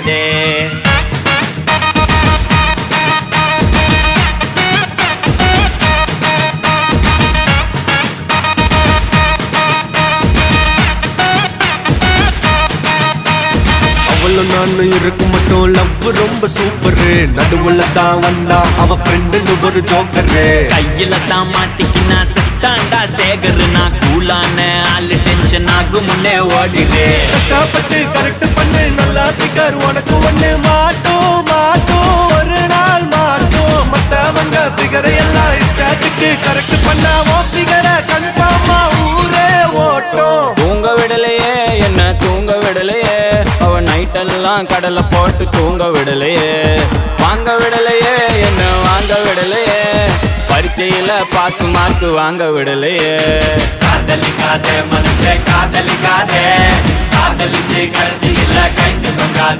காதலிக்காதே. நானும் இருக்கும் மட்டும் லவ் ரொம்ப சூப்பரு. நடுவுல தான் வந்தா அவ ஃப்ரெண்டு ஒரு ஜோக்கரு. கையில தான் மாட்டிக்கினா செத்தாண்டா சேகரு. நான் கூலான ஆளு டென்ஷன் ஆகும் முன்னே ஓடிடு. கஷ்டப்பட்டு கரெக்ட் பண்ணு நல்லா பிகர் உனக்கு ஒண்ணு மாட்டோம் மாட்டோம் ஒரு நாள் மாட்டோம். மத்தவங்க பிகரை எல்லாம் இஷ்டத்துக்கு கரெக்ட் பண்ணா உன் பிகரை கன்ஃபார்மா ஊரே ஓட்டும். தூங்க விடலையே என்ன தூங்க விடலையே. அவ நைட்டெல்லாம் கடலை போட்டு தூங்க விடலையே. வாங்க விடலையே என்ன வாங்க விடலையே. பரீட்சையில பாஸ் மார்க் வாங்க விடலையே. காதலிக்காதே மனசே காதலிக்காதே. காதலிச்சு கடைசியில கைத்து தொங்காதே.